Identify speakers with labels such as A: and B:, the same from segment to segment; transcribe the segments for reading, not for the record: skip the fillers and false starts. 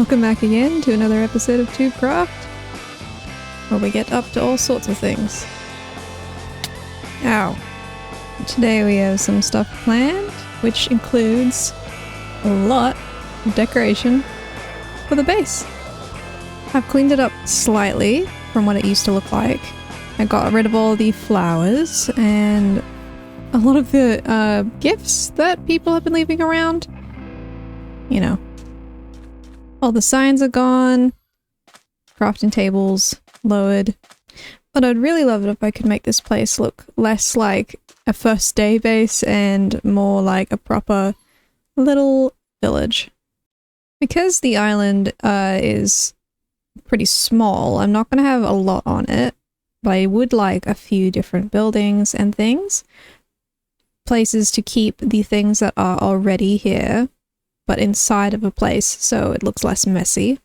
A: Welcome back again to another episode of TubeCraft, where we get up to all sorts of things. Ow. Today we have some stuff planned, which includes a lot of decoration for the base. I've cleaned it up slightly from what it used to look like. I got rid of all the flowers and a lot of the gifts that people have been leaving around. You know. All the signs are gone. Crafting tables lowered. But I'd really love it if I could make this place look less like a first day base and more like a proper little village. Because the island is pretty small, I'm not going to have a lot on it, but I would like a few different buildings and things. Places to keep the things that are already here, but inside of a place so it looks less messy.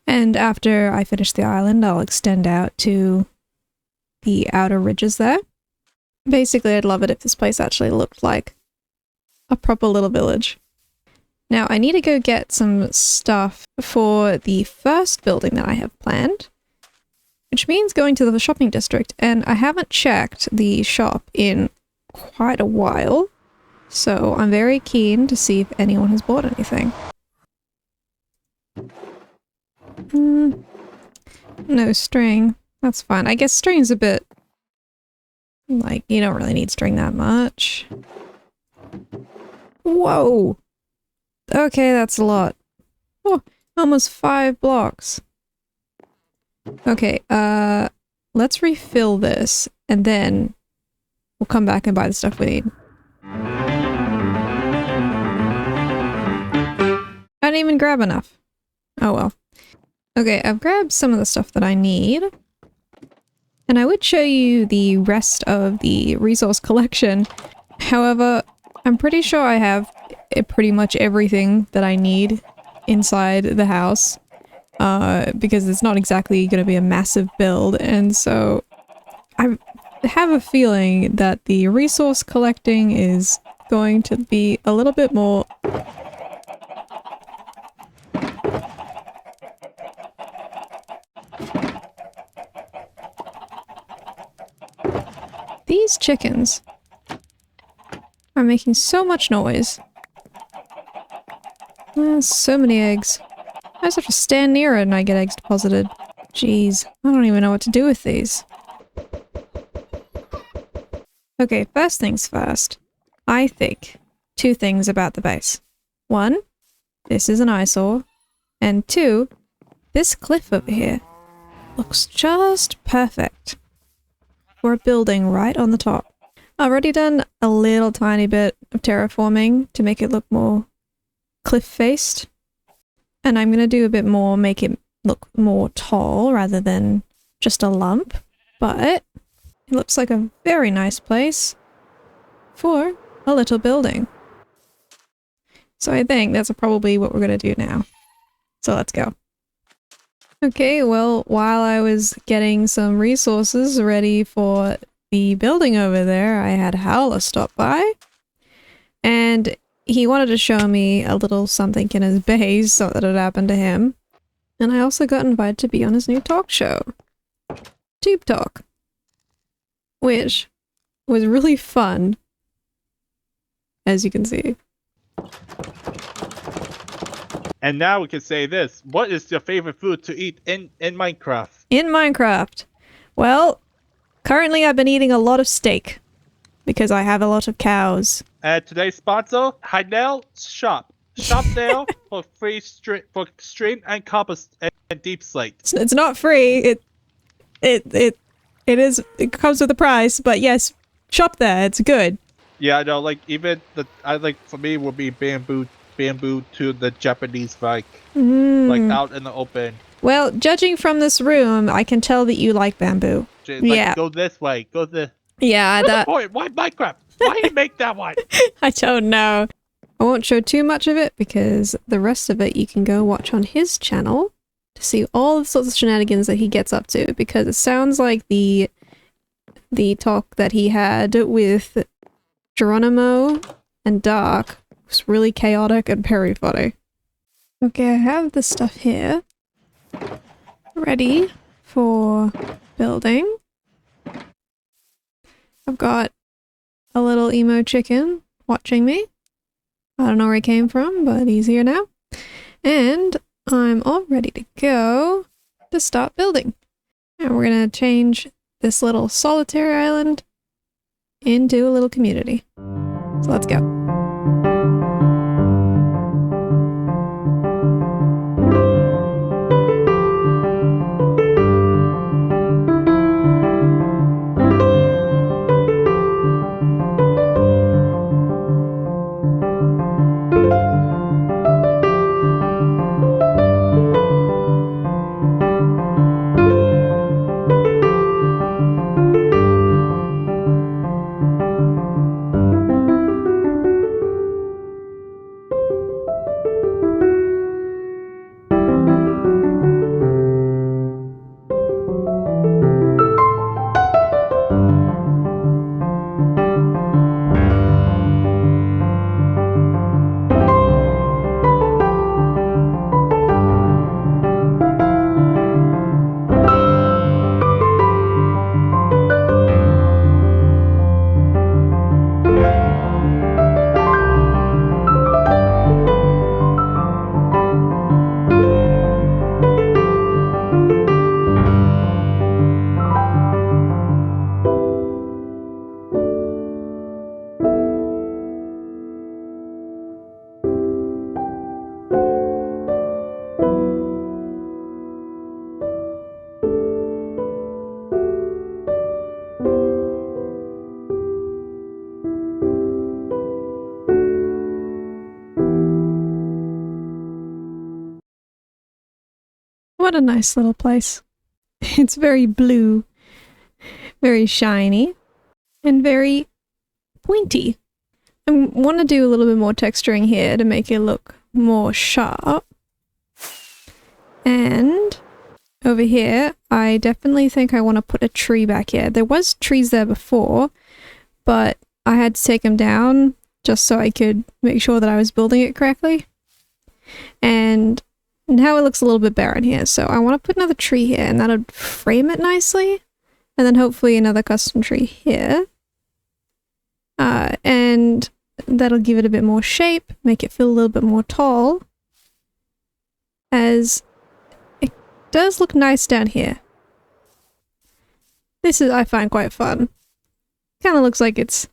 A: And after I finish the island, I'll extend out to the outer ridges there. Basically, I'd love it if this place actually looked like a proper little village. Now, I need to go get some stuff for the first building that I have planned, which means going to the shopping district, and I haven't checked the shop in quite a while. So I'm very keen to see if anyone has bought anything. No string. That's fine. I guess string's a bit... like, you don't really need string that much. Whoa! Okay, that's a lot. Oh, almost 5 blocks. Okay, let's refill this, and then we'll come back and buy the stuff we need. I didn't even grab enough. Oh well. Okay, I've grabbed some of the stuff that I need. And I would show you the rest of the resource collection. However, I'm pretty sure I have pretty much everything that I need inside the house. Because it's not exactly going to be a massive build, and so I have a feeling that the resource collecting is going to be a little bit more... These chickens are making so much noise. So many eggs. I just have to stand near it and I get eggs deposited. Jeez, I don't even know what to do with these. Okay, first things first. I think 2 things about the base. 1, this is an eyesore. And 2, this cliff over here looks just perfect for a building right on the top. I've already done a little tiny bit of terraforming to make it look more cliff-faced. And I'm going to do a bit more, make it look more tall rather than just a lump. But it looks like a very nice place for a little building. So I think that's probably what we're going to do now. So let's go. Okay, well, while I was getting some resources ready for the building over there, I had Howler stop by. And he wanted to show me a little something in his base that had happened to him. And I also got invited to be on his new talk show, Tube Talk, which was really fun, as you can see.
B: And now we can say this. What is your favorite food to eat in Minecraft?
A: In Minecraft? Well, currently I've been eating a lot of steak, because I have a lot of cows.
B: Today's sponsor, Heinel Shop. Shop there for free stream and copper and deep slate.
A: It's not free. It comes with a price, but yes, shop there. It's good.
B: Yeah, I know. Like even for me would be bamboo to the Japanese like out in the open.
A: Well, judging from this room, I can tell that you like bamboo.
B: Like,
A: yeah.
B: Go this way. Go this.
A: Yeah.
B: Why Minecraft? Why you make that one?
A: I don't know. I won't show too much of it because the rest of it you can go watch on his channel to see all the sorts of shenanigans that he gets up to, because it sounds like the talk that he had with Geronimo and Dark was really chaotic and very funny. Okay, I have the stuff here. Ready for building. I've got a little emo chicken watching me. I don't know where he came from, but he's here now. And I'm all ready to go to start building. And we're gonna change this little solitary island into a little community. So let's go. What a nice little place. It's very blue, very shiny, and very pointy. I want to do a little bit more texturing here to make it look more sharp. And over here, I definitely think I want to put a tree back here. There was trees there before, but I had to take them down just so I could make sure that I was building it correctly. And now it looks a little bit barren here, so I want to put another tree here, and that'll frame it nicely. And then hopefully another custom tree here. And that'll give it a bit more shape, make it feel a little bit more tall. As it does look nice down here. This is, I find, quite fun. Kind of looks like it's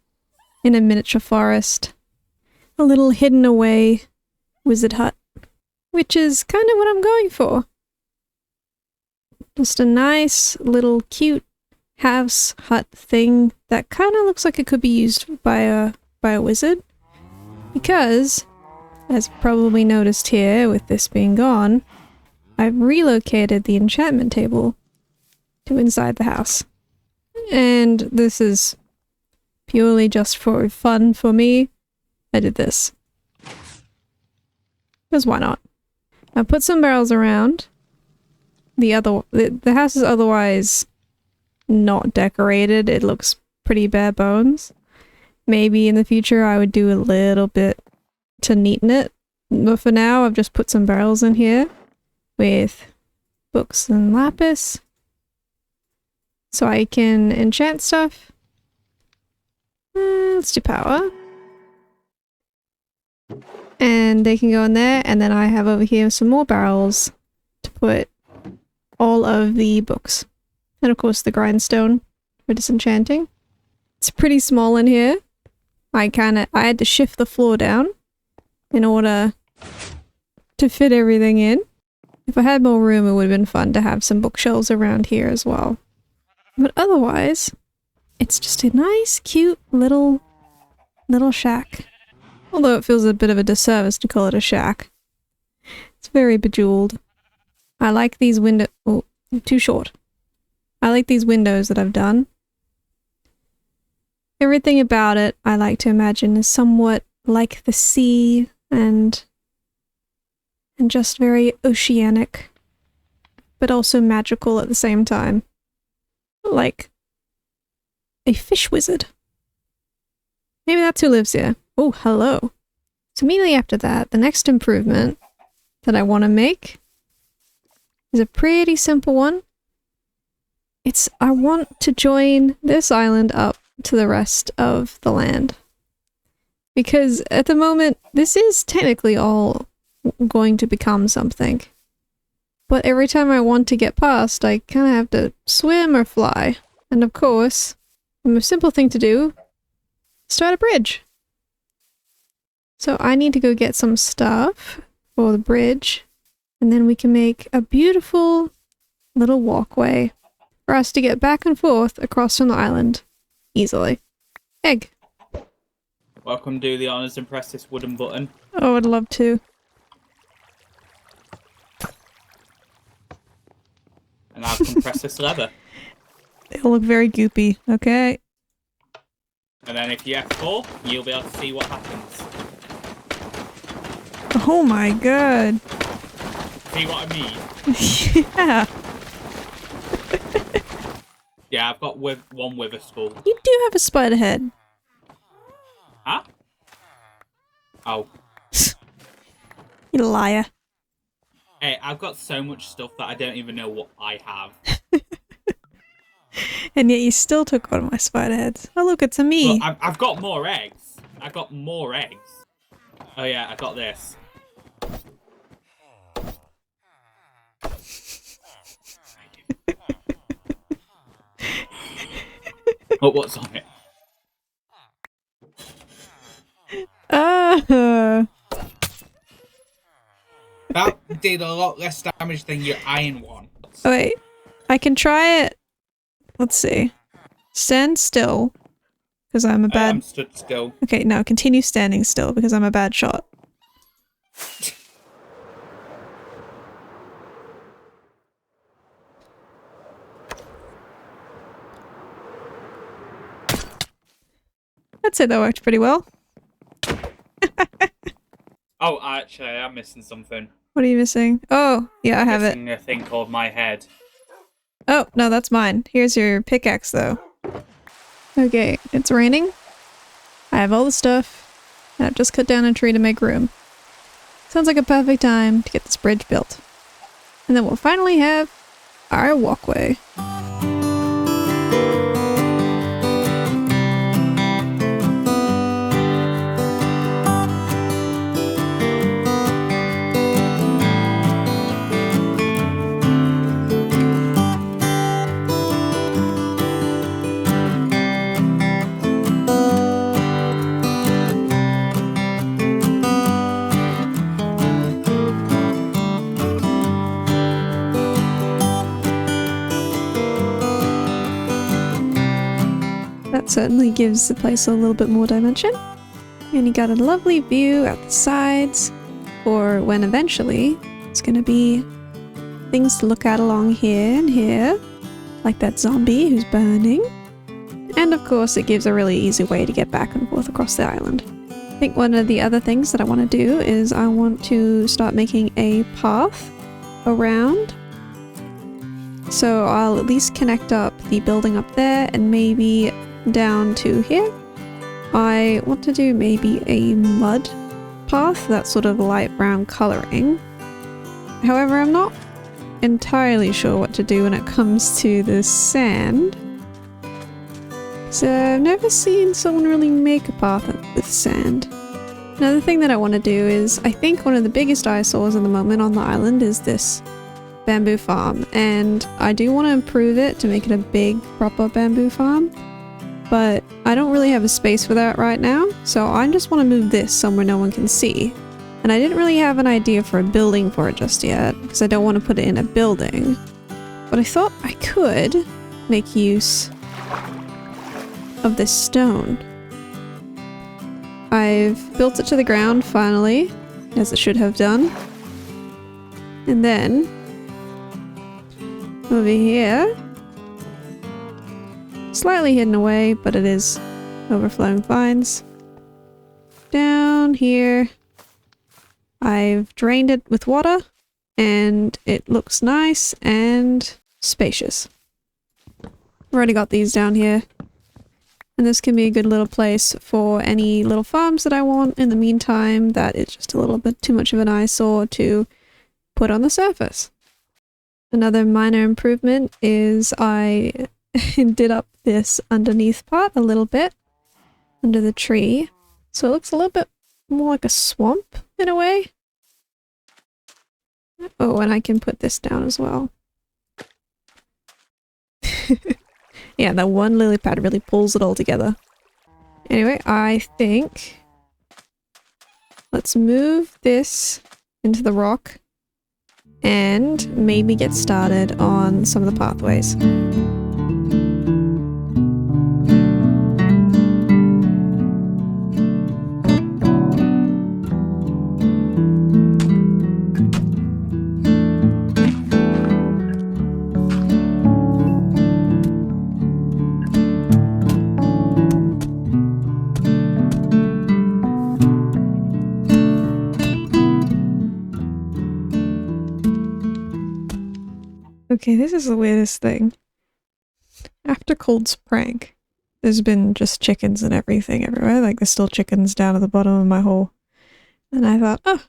A: in a miniature forest. A little hidden away wizard hut. Which is kind of what I'm going for. Just a nice little cute house hut thing that kind of looks like it could be used by a wizard. Because, as probably noticed here with this being gone, I've relocated the enchantment table to inside the house. And this is purely just for fun for me. I did this. Because why not? I put some barrels around. The house is otherwise not decorated. It looks pretty bare bones. Maybe in the future I would do a little bit to neaten it. But for now I've just put some barrels in here with books and lapis. So I can enchant stuff. Let's do power. And they can go in there, and then I have over here some more barrels to put all of the books. And of course the grindstone for disenchanting. It's pretty small in here. I had to shift the floor down in order to fit everything in. If I had more room, it would have been fun to have some bookshelves around here as well. But otherwise, it's just a nice, cute little shack. Although it feels a bit of a disservice to call it a shack. It's very bejeweled. I like these windows. Oh, too short. I like these windows that I've done. Everything about it, I like to imagine, is somewhat like the sea and just very oceanic, but also magical at the same time. Like a fish wizard. Maybe that's who lives here. Oh, hello. So immediately after that, the next improvement that I want to make is a pretty simple one. I want to join this island up to the rest of the land. Because at the moment, this is technically all going to become something. But every time I want to get past, I kind of have to swim or fly. And of course, the most simple thing to do is start a bridge. So I need to go get some stuff for the bridge, and then we can make a beautiful little walkway for us to get back and forth across from the island easily. Egg.
C: Welcome, do the honors and press this wooden button.
A: Oh, I'd love to.
C: And now compress this lever.
A: It'll look very goopy, okay?
C: And then if you F4, you'll be able to see what happens.
A: Oh my god.
C: See what I mean?
A: Yeah.
C: Yeah, I've got one wither skull.
A: You do have a spider head.
C: Huh? Oh.
A: You liar.
C: Hey, I've got so much stuff that I don't even know what I have.
A: And yet you still took one of my spider heads. Oh look, it's a me.
C: Well, I've got more eggs. I've got more eggs. Oh yeah, I got this. Oh, what's on it? That did a lot less damage than your iron one.
A: Oh, wait. I can try it. Let's see. Stand still. Because I'm a bad...
C: I'm stood still.
A: Okay, now continue standing still because I'm a bad shot. I'd say that worked pretty well.
C: Oh, actually, I'm missing something.
A: What are you missing? Oh, yeah, I have it.
C: Missing a thing called my head.
A: Oh, no, that's mine. Here's your pickaxe, though. Okay, it's raining. I have all the stuff. And I've just cut down a tree to make room. Sounds like a perfect time to get this bridge built. And then we'll finally have our walkway. That certainly gives the place a little bit more dimension. And you got a lovely view out the sides for when eventually it's going to be things to look at along here and here, like that zombie who's burning. And of course it gives a really easy way to get back and forth across the island. I think one of the other things that I want to do is I want to start making a path around. So I'll at least connect up the building up there and maybe down to here. I want to do maybe a mud path, that sort of light brown coloring. However, I'm not entirely sure what to do when it comes to the sand. So I've never seen someone really make a path with sand. Another thing that I want to do is, I think one of the biggest eyesores at the moment on the island is this bamboo farm, and I do want to improve it to make it a big proper bamboo farm. But I don't really have a space for that right now, so I just want to move this somewhere no one can see. And I didn't really have an idea for a building for it just yet, because I don't want to put it in a building. But I thought I could make use of this stone. I've built it to the ground finally, as it should have done. And then, over here, slightly hidden away, but it is overflowing vines. Down here, I've drained it with water, and it looks nice and spacious. I've already got these down here, and this can be a good little place for any little farms that I want in the meantime that it's just a little bit too much of an eyesore to put on the surface. Another minor improvement is I did up this underneath part a little bit, under the tree, so it looks a little bit more like a swamp in a way. Oh, and I can put this down as well. Yeah, that one lily pad really pulls it all together. Anyway, I think let's move this into the rock and maybe get started on some of the pathways. Okay, this is the weirdest thing. After Cold's prank, there's been just chickens and everything everywhere. Like, there's still chickens down at the bottom of my hole. And I thought, oh,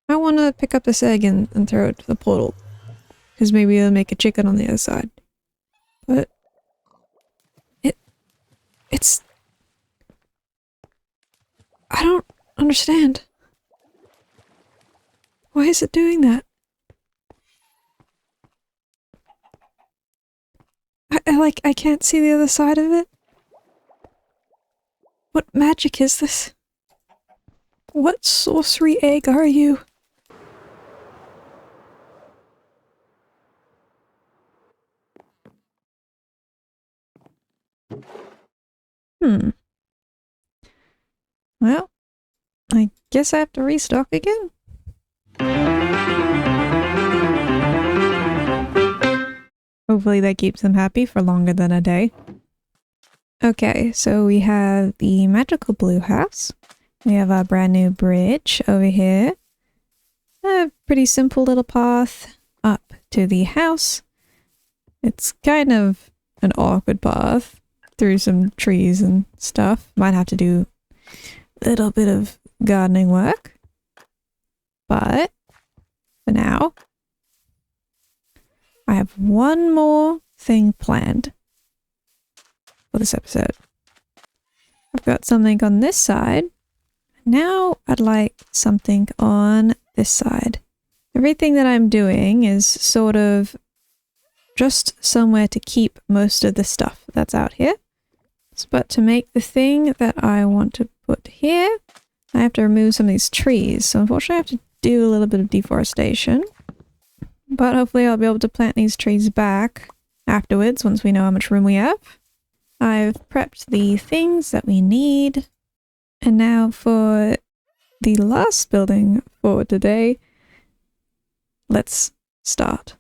A: I want to pick up this egg and throw it to the portal. Because maybe it'll make a chicken on the other side. But it's... I don't understand. Why is it doing that? I can't see the other side of it. What magic is this? What sorcery egg are you? Well, I guess I have to restock again. Hopefully that keeps them happy for longer than a day. Okay, so we have the magical blue house. We have our brand new bridge over here. A pretty simple little path up to the house. It's kind of an awkward path through some trees and stuff. Might have to do a little bit of gardening work. But for now, I have one more thing planned for this episode. I've got something on this side. Now I'd like something on this side. Everything that I'm doing is sort of just somewhere to keep most of the stuff that's out here. But to make the thing that I want to put here, I have to remove some of these trees. So unfortunately I have to do a little bit of deforestation. But hopefully I'll be able to plant these trees back afterwards once we know how much room we have. I've prepped the things that we need. And now for the last building for today, let's start.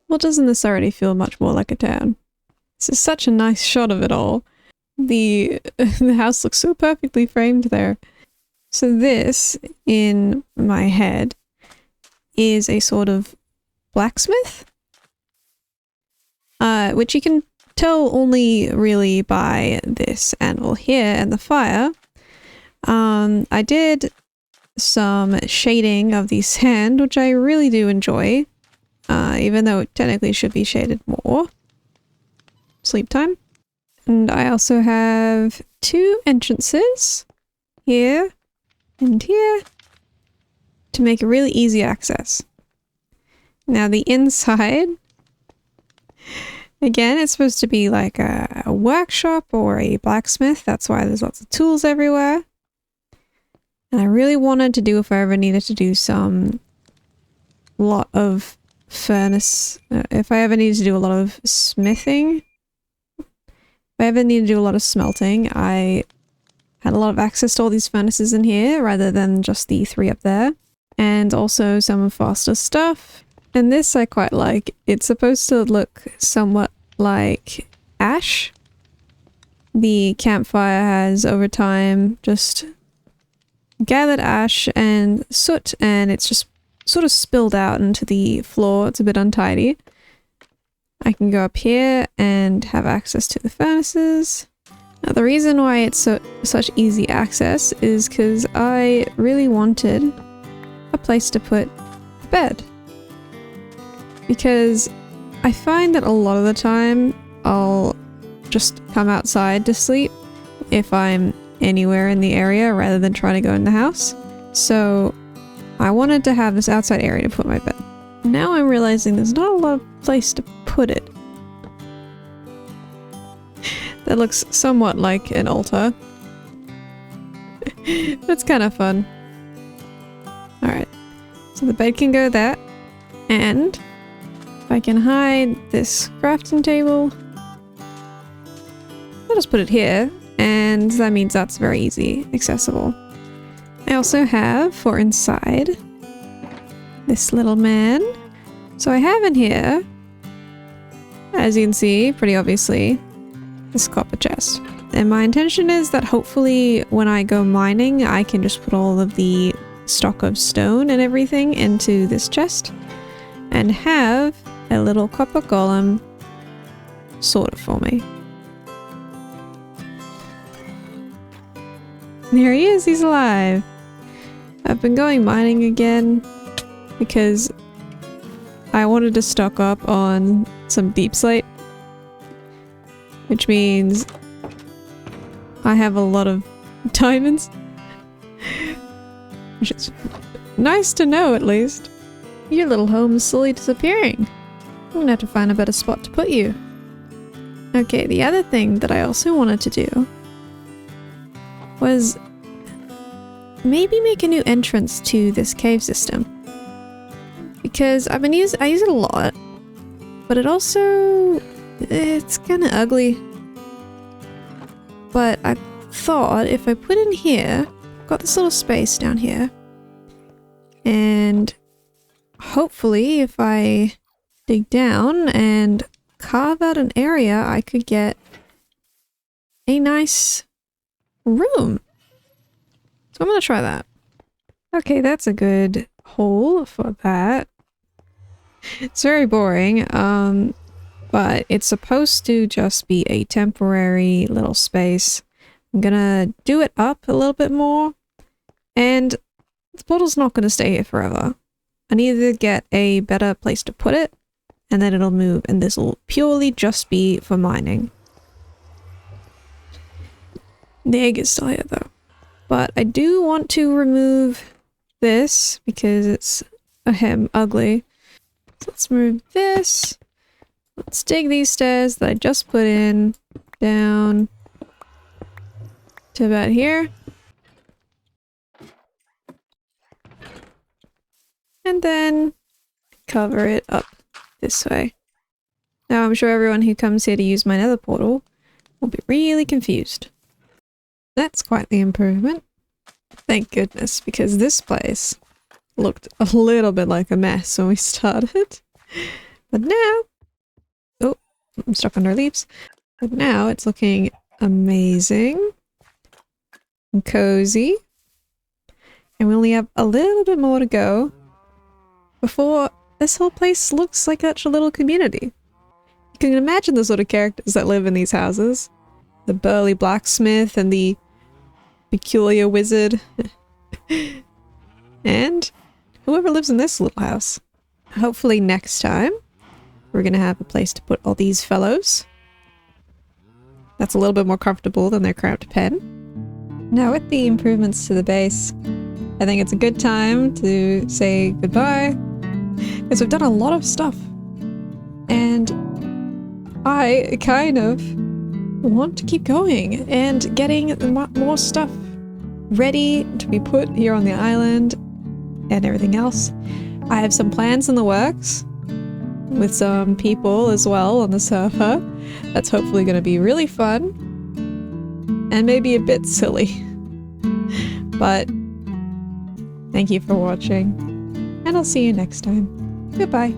A: Well, doesn't this already feel much more like a town? This is such a nice shot of it all. The house looks so perfectly framed there. So this, in my head, is a sort of blacksmith, which you can tell only really by this anvil here and the fire. I did some shading of the sand, which I really do enjoy, even though it technically should be shaded more. Sleep time. And I also have 2 entrances here and here to make a really easy access. Now the inside, again, it's supposed to be like a workshop or a blacksmith. That's why there's lots of tools everywhere. And I really wanted to do, if I ever needed to do some lot of furnace, if I ever needed to do a lot of smithing, if I ever needed to do a lot of smelting, I had a lot of access to all these furnaces in here rather than just the 3 up there. And also some faster stuff. And this I quite like. It's supposed to look somewhat like ash. The campfire has over time just gathered ash and soot, and it's just sort of spilled out into the floor. It's a bit untidy. I can go up here and have access to the furnaces. Now the reason why it's such easy access is because I really wanted a place to put the bed. Because I find that a lot of the time I'll just come outside to sleep if I'm anywhere in the area rather than trying to go in the house. So I wanted to have this outside area to put my bed. Now I'm realizing there's not a lot of place to put it. That looks somewhat like an altar. That's kind of fun. Alright, so the bed can go there, and if I can hide this crafting table, I'll just put it here, and that means that's very easy accessible. I also have, for inside, this little man. So I have in here, as you can see, pretty obviously, this copper chest. And my intention is that hopefully when I go mining, I can just put all of the stock of stone and everything into this chest and have a little copper golem sort of for me. There he is, he's alive. I've been going mining again because I wanted to stock up on some deep slate, which means I have a lot of diamonds. Which is nice to know, at least. Your little home is slowly disappearing. I'm gonna have to find a better spot to put you. Okay, the other thing that I also wanted to do was maybe make a new entrance to this cave system. Because I use it a lot, but it's kind of ugly. But I thought if I put in here, got this little space down here, and hopefully if I dig down and carve out an area, I could get a nice room. So I'm gonna try that. Okay, that's a good hole for that. It's very boring, but it's supposed to just be a temporary little space. I'm gonna do it up a little bit more, and the portal's not gonna stay here forever. I need to get a better place to put it, and then it'll move, and this will purely just be for mining. The egg is still here though. But I do want to remove this because it's ugly. So let's move this. Let's dig these stairs that I just put in down to about here. And then cover it up this way. Now I'm sure everyone who comes here to use my nether portal will be really confused. That's quite the improvement. Thank goodness, because this place looked a little bit like a mess when we started. But now... Oh, I'm stuck under leaves. But now it's looking amazing and cozy. And we only have a little bit more to go. before this whole place looks like such a little community. You can imagine the sort of characters that live in these houses. The burly blacksmith and the peculiar wizard. And whoever lives in this little house. Hopefully next time, we're gonna have a place to put all these fellows. That's a little bit more comfortable than their cramped pen. Now with the improvements to the base, I think it's a good time to say goodbye, because we've done a lot of stuff. And I kind of want to keep going and getting more stuff ready to be put here on the island and everything else. I have some plans in the works with some people as well on the server. That's hopefully going to be really fun and maybe a bit silly. But thank you for watching, and I'll see you next time. Goodbye.